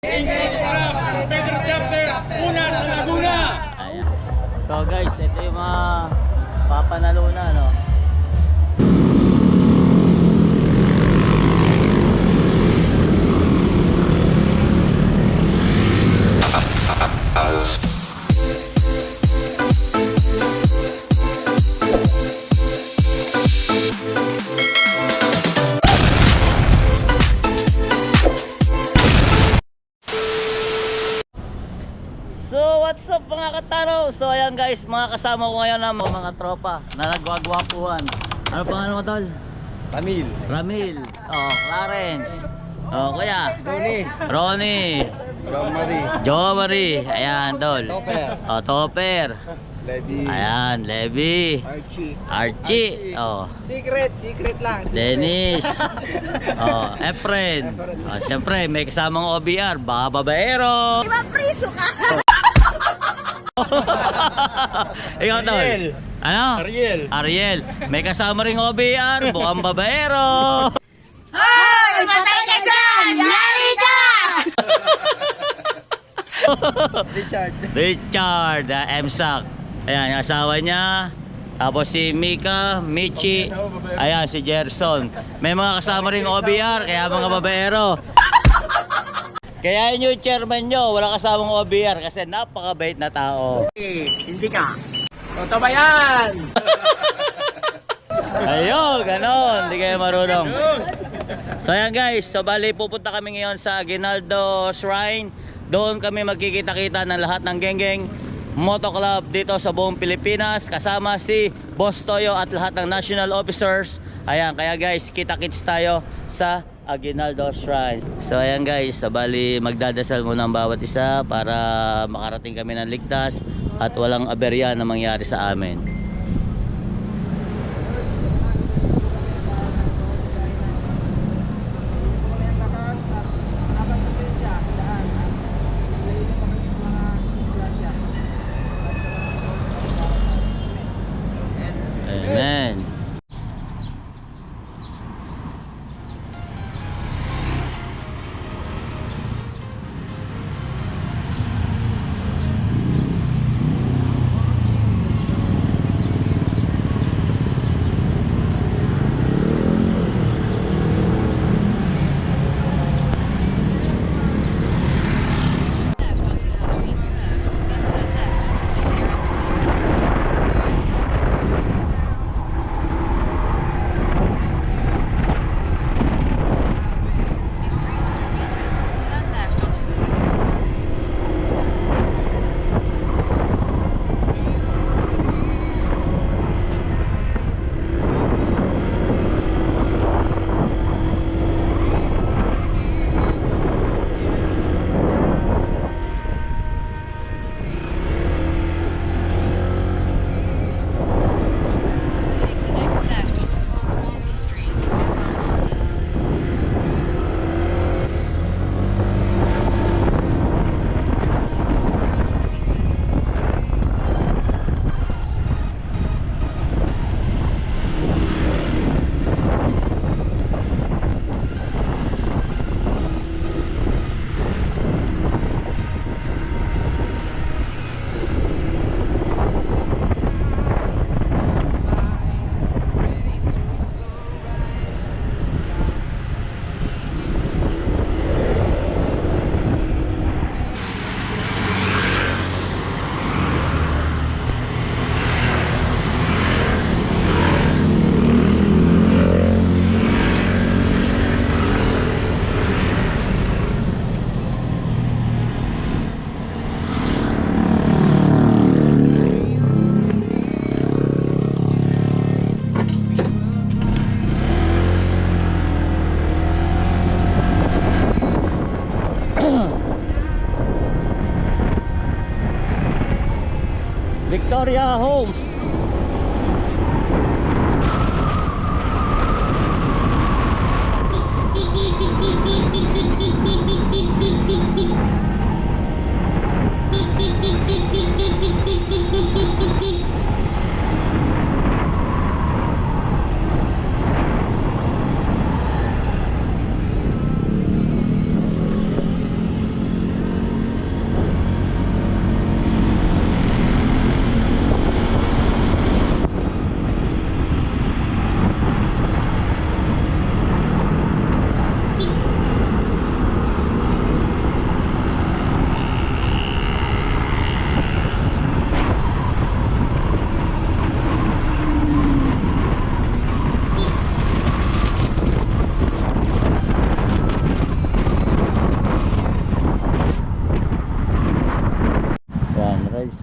Pedro Chapter, una sa Laguna. Ayan. So guys, ito yung mga papanalo na, no? So what's up mga kataro? So ayan guys, mga kasama ko ngayon ng mga tropa na nagwagwapuhan. Ano pangalan mo tol? Ramil. Ramil. Oh, Clarence. Oh, kuya. Ronnie. Jo Marie. Ayan tol. Topper. Oh, Topper. Levi. Ayan, Levi. Archie. Oh. Secret lang. Dennis. Oh, Efren. Oh, siyempre may kasamang OBR, baka babaero. Mapriso ka! Ikaw tol. Ano? Ariel. May kasama ring OBR, bukang babaero. Hoy! Matay ka dyan! Yari ka! Richard, MSAC. Ayan, yung asawa niya. Tapos si Mika, Michi. Ayan, si Gerson. May mga kasama ring OBR, kaya mga babaero. Kaya yung chairman nyo, wala kasamang OBR kasi napakabait na tao. Hindi ka. Toto ba yan? Ayun, ganon. Hindi kayo marunong. So ayan guys, so bali pupunta kami ngayon sa Aguinaldo Shrine. Doon kami magkikita-kita ng lahat ng geng-geng Moto Club dito sa buong Pilipinas. Kasama si Boss Toyo at lahat ng national officers. Ayan, kaya guys, kita-kits tayo sa Aguinaldo Shrine. So ayan guys, so bali magdadasal muna ang bawat isa para makarating kami ng ligtas at walang aberya na mangyari sa amin. Amen. Victoria Homes.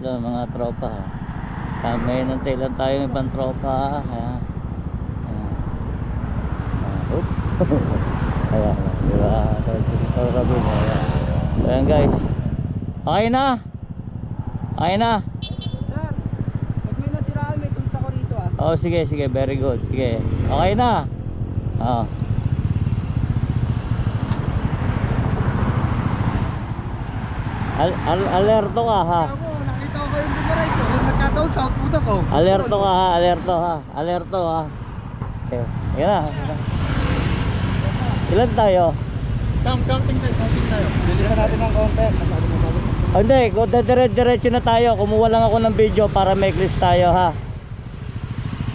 dito mga tropa. May nantilan tayong ibang tropa. Ayan. Ayan. Ayan. Diba? Ayan guys. Okay na? Okay na? Sir, pag may nasiraan, may tools ako rito ah. Oh, sige, sige. Very good. Sige. Okay na? Oh. Alerto ka ha. Ako, nakita ko yung bumaray ko. Kung nagkataon sa output ako. Alerto ka ha. Alerto ha. Alerto ha. Okay. Yan na. Ilan tayo? Counting tayo. Bilisan natin ng konti. Masyado mabalit. Oh, hindi, diretso na tayo. Kumuha lang ako ng video para make list tayo ha.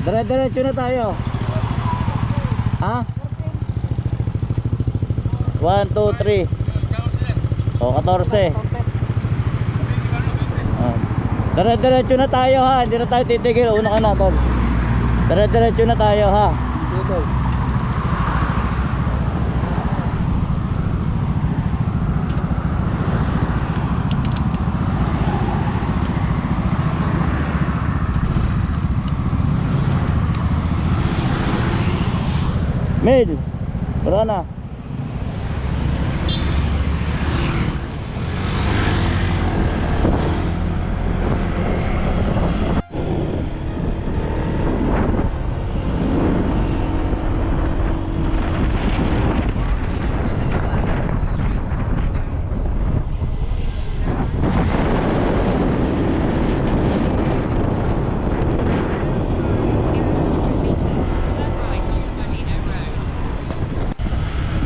Diretso na tayo. Ha? 1, 2, 3. O, 14. Diretso na tayo ha. Hindi na tayo titigil. Una ka na, tol. Diretso na tayo ha. Dito. Mil, wala na.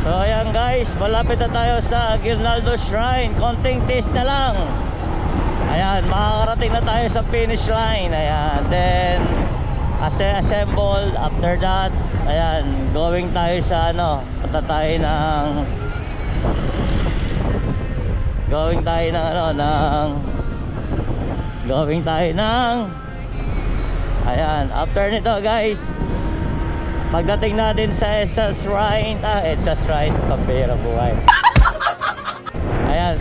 So ayan guys, malapit na tayo sa Aguinaldo Shrine. Konting taste na lang. Ayan, makakarating na tayo sa finish line. Ayan, then assemble. After that, ayan, going tayo sa ano, punta tayo ng going tayo ng ayan, after nito guys, pagdating natin sa EDSA Shrine, pambira buhay. Ayan,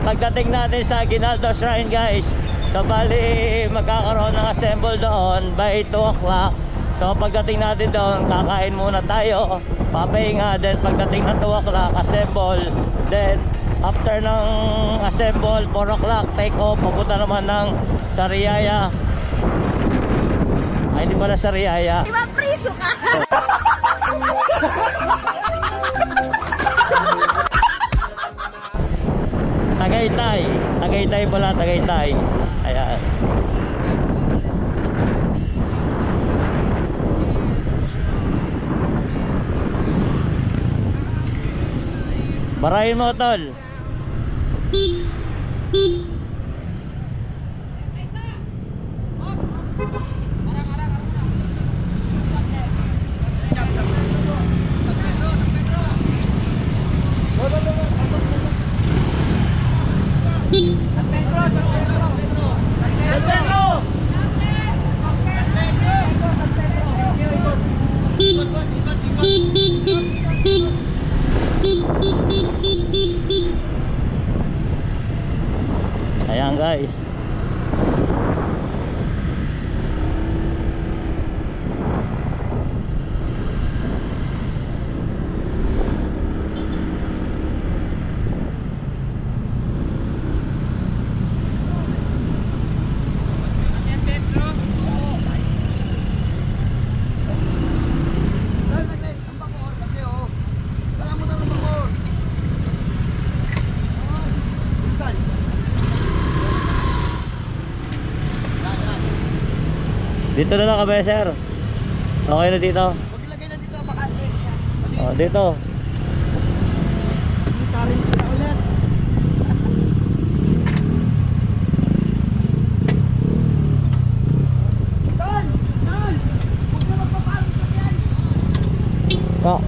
pagdating natin sa Aguinaldo Shrine guys, so bali magkakaroon ng assemble doon by 2 o'clock. So pagdating natin doon, kakain muna tayo, papahinga, then pagdating ng 2 o'clock, assemble. Then after ng assemble, 4 o'clock, take off, papunta naman ng Sariaya. Ay, hindi pala Sariaya. Di ba priso ka? Tagaytay pala, Tagaytay. Ayan. Barayin mo, tol. Ayan guys. Dito na lang kami, sir. Okay na dito. Huwag ilagay na dito, bakante siya. Kasi Oh, dito. tarin ko na ulit. Don! Huwag na magpaparang sa yan! Oh.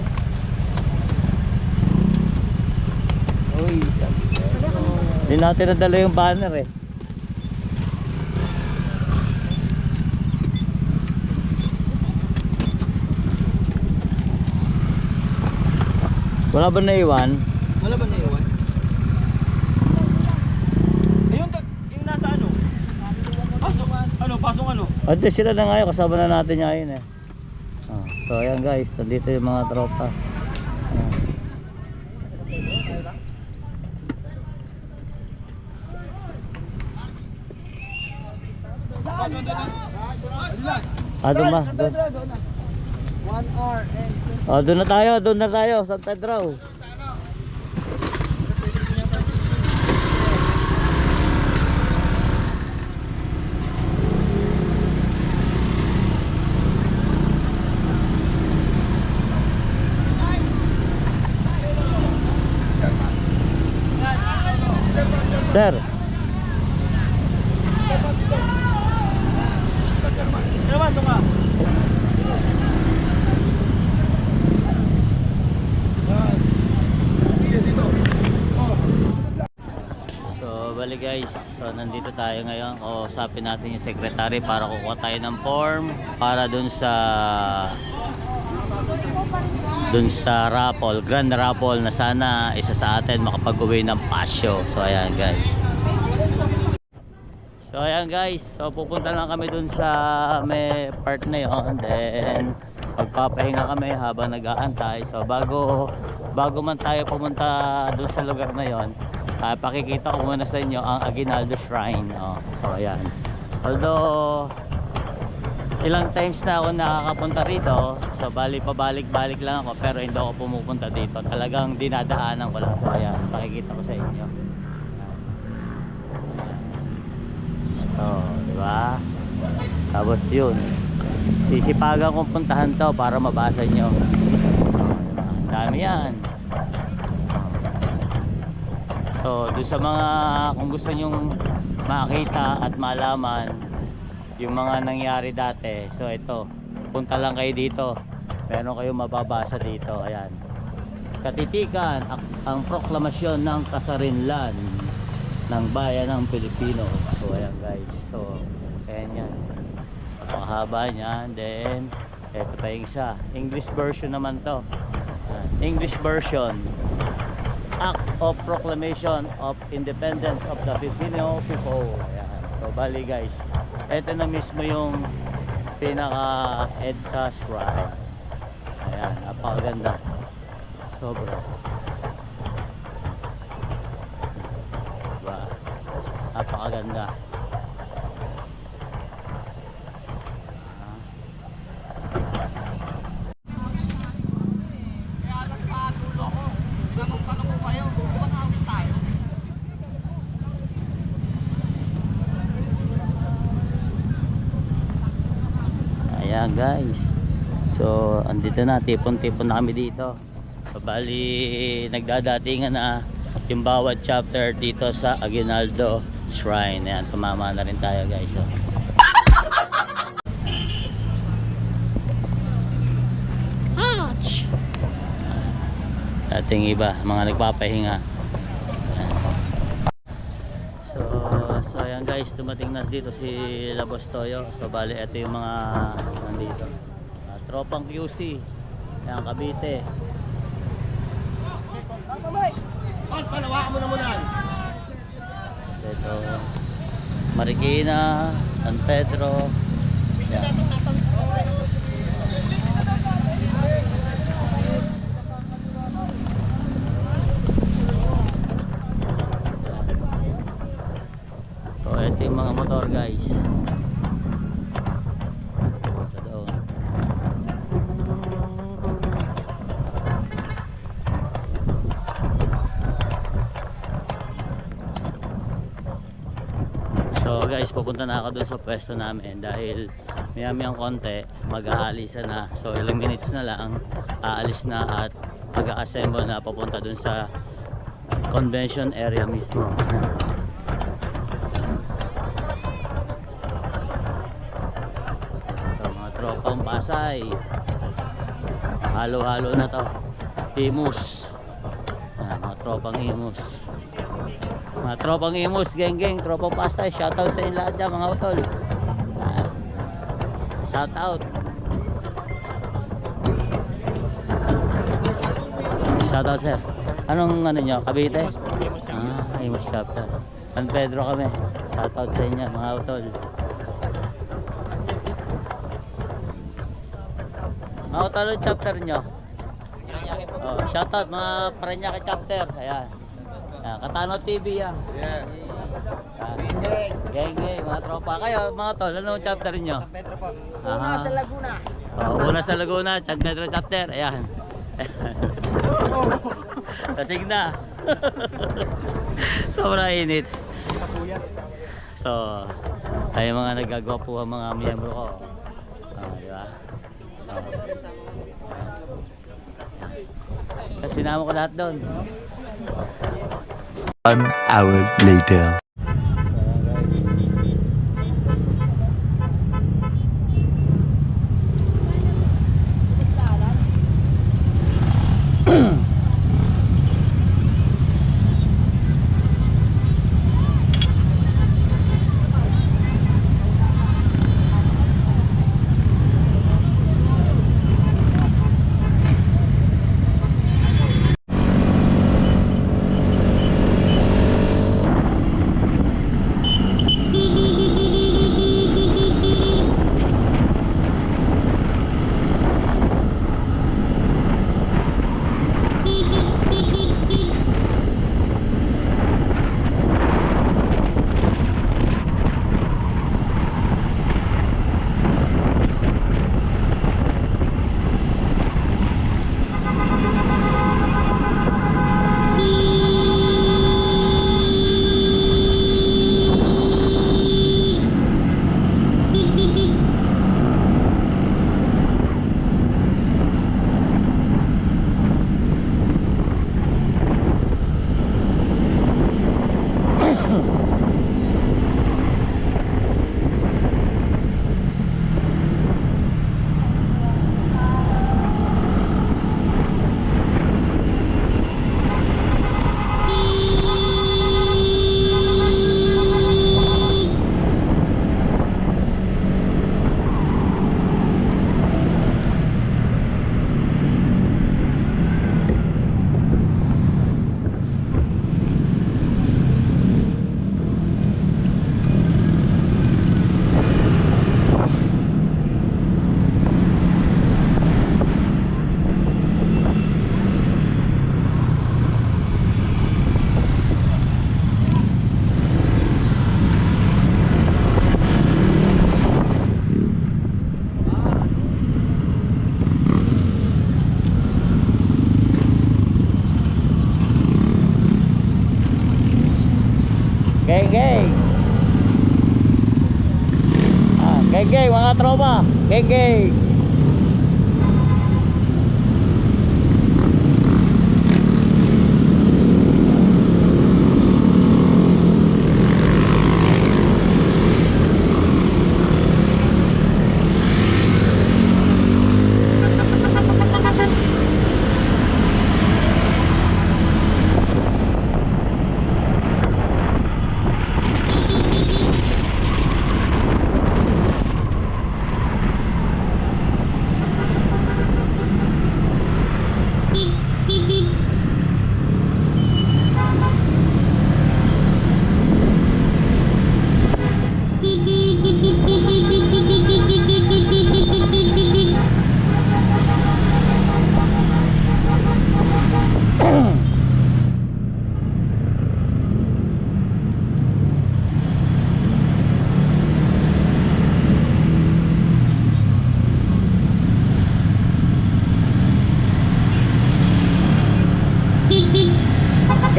Uy, sabi. Hindi natin nadala yung banner eh. Wala ba naiwan? Wala ba naiwan? Ayun, yung nasa ano? At sila na ngayon, kasama na natin ngayon eh. So ayan guys, nandito yung mga tropa. Doon ba? Doon. 1 hour and Doon na tayo, San Pedro. Sir. So bali guys, so nandito tayo ngayon. Usapin natin yung secretary para kukuha tayo ng form para dun sa raffle, grand raffle na sana isa sa atin makapag-uwi ng pasyo. So ayan guys. So pupunta lang kami dun sa may part na yun. Then magpapahinga kami habang nag-aantay. So bago man tayo pumunta dun sa lugar na yon, pakikita ko muna sa inyo ang Aguinaldo Shrine. So ayan. Although ilang times na ako nakakapunta rito, so bali pabalik-balik lang ako, pero hindi ako pumupunta dito. Talagang dinadaanan ko lang. So ayan, pakikita ko sa inyo. Ito, di ba? Tapos yun, sisipagan kong puntahan to para mabasa nyo. Ang dami yan. So doon sa mga, kung gusto nyong makita at malaman yung mga nangyari dati, so ito, punta lang kayo dito, meron kayong mababasa dito. Ayan, katitikan ang proklamasyon ng kasarinlan ng bayan ng Pilipino. So ayan guys, so ayan yan, napakahaba niyan. Then ito pa yung isa, English version naman to. English version, Act of Proclamation of Independence of the Filipino People. Ayan. So bali guys, ito na mismo yung pinaka EDSA Shrine. Ayan, napakaganda, sobra. Diba? Napakaganda. Ayan guys, so andito na, tipon-tipon na kami dito. So bali nagdadatingan na yung bawat chapter dito sa Aguinaldo Shrine. Ayan, tumama na rin tayo guys. So ating iba, mga nagpapahinga. So ayan guys, dumating na dito si Labos Toyo. So bali ito yung mga nandito, tropang QC. Ayan, Cavite. palawakan mo na muna. So ito, Marikina, San Pedro. Ayan. So ito yung mga motor guys. Sa doon. So guys, pupunta na ako dun sa pwesto namin dahil maya-mayang konti mag-aalis na. So ilang minutes na lang aalis na at mag-assemble na papunta dun sa convention area mismo. Tropang Pasay, halo-halo na to. Imus, mga tropang Imus, mga tropang Imus, geng-geng, tropang Pasay. Shoutout sa inyo lahat dyan mga utol. Shoutout, shoutout sir. Anong ano nyo, Cavite? Imus chapter San Pedro kami. Shoutout sa inyo mga utol. Mga talo chapter nyo. Oh, shoutout mga Parañaque chapter. Ayan. Ayan, Katano TV yan. Yeah. Geng, mga tropa. Kayo, mga tol, anong chapter nyo? San Pedro po. Aha. Sa Laguna. Oh, una sa Laguna, San Pedro chapter. Ayan. Tasig na. Sobrang init. So, tayo mga nagagawa po ang mga miyembro ko. Di ba? Tapos sinama ko lahat doon. 1 hour later. Geng. Geng, mga tropa. Geng.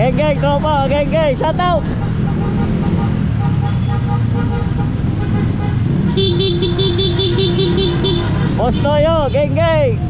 Geng, tropa, geng, shout out. Postoyo, geng.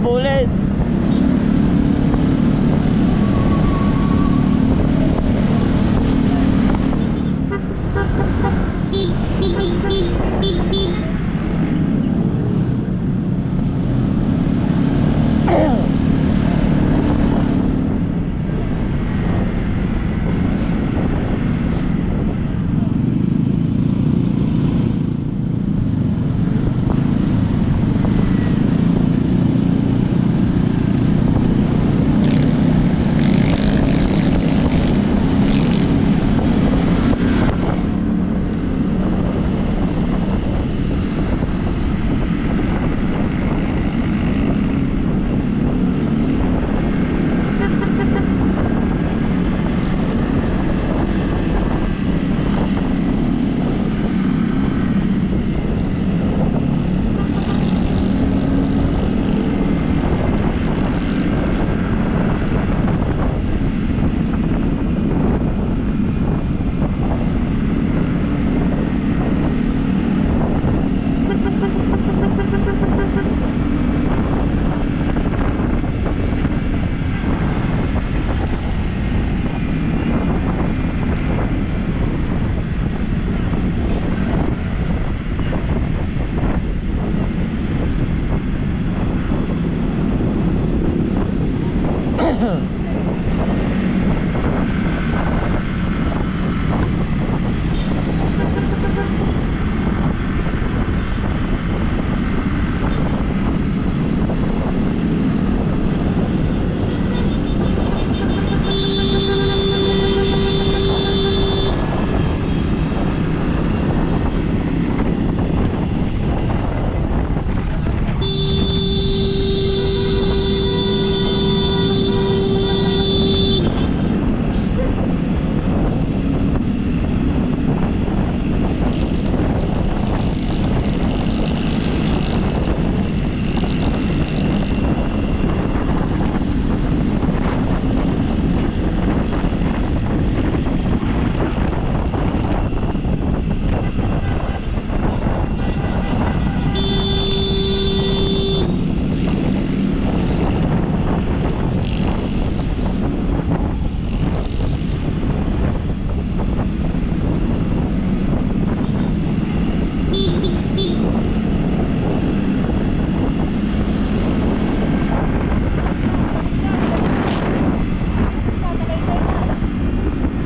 habulin.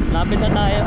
Lapit na tayo.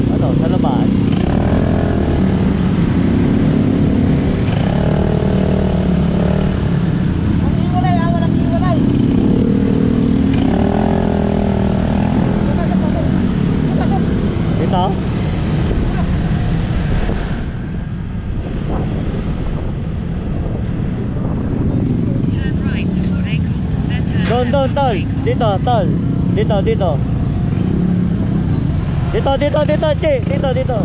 Ano, sa labas? Ito? Turn right toward Acorn, then turn Doon, left doon, onto tol. Acorn. Dito, tol. Dito, dito. Dito, dito, dito, Chi. Dito, dito.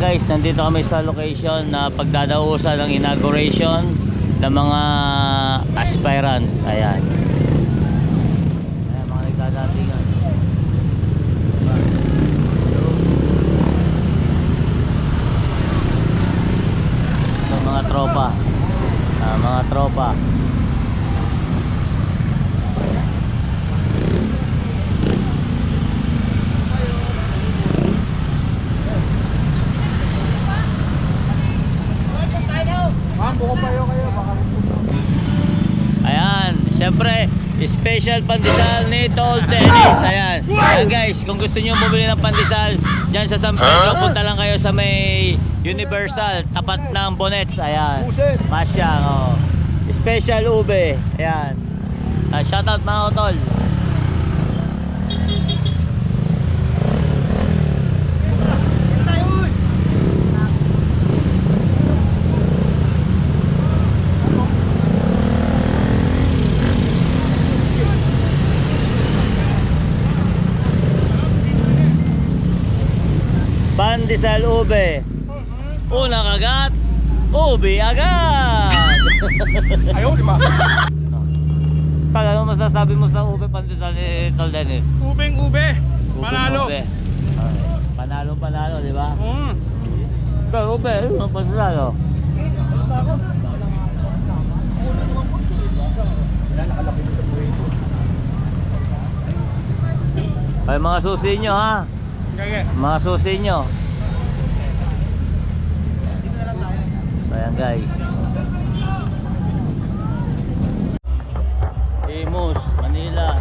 guys, nandito kami sa location na pagdadausan ng inauguration ng mga aspirant. Ayan. Ayan, mga nagdadatingan. So, mga tropa. Mga tropa. Ayan, syempre, special pandesal ni Tol Dennis. Ayan. Ayan guys, kung gusto niyo bumili ng pandesal diyan sa San Pedro, punta lang kayo sa may Universal, tapat ng Bonets. Ayan. Masyang, oh. Special ube. Ayan. Shoutout mga Tol. Pandesal ube. Una kagat, ube agad. Ayaw, di ba? Tal, ano masasabi mo sa ube pandesal ni Tol Dennis? Ubeng ube. Ube, Panalo. ube. Panalo, di ba? Mm. Pero ube, ano pandesal, oh? Ay, mga susi nyo ha. Kaya. Mga susi nyo. So ayan guys, Imus, Manila.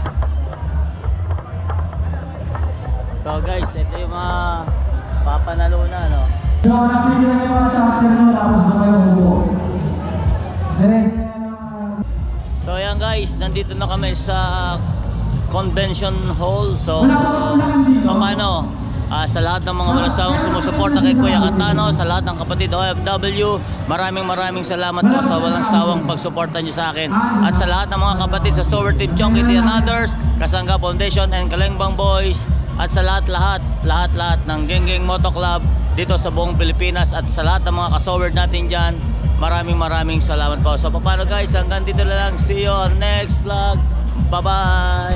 So guys, ito yung mga papanalo na, no? So ayan guys, nandito na kami sa convention hall. So paano? Sa lahat ng mga walang sawang sumusuporta kay Kuya Katano, sa lahat ng kapatid OFW, maraming salamat po sa walang sawang pagsuporta niyo sa akin. At sa lahat ng mga kapatid sa Sower Team Chongkiti and others, Kasangga Foundation and Kalengbang Boys, at sa lahat ng Genggeng Moto Club dito sa buong Pilipinas, at sa lahat ng mga kasower natin dyan, maraming salamat po. So paano guys, hanggang dito na lang. See you on next vlog. Bye bye.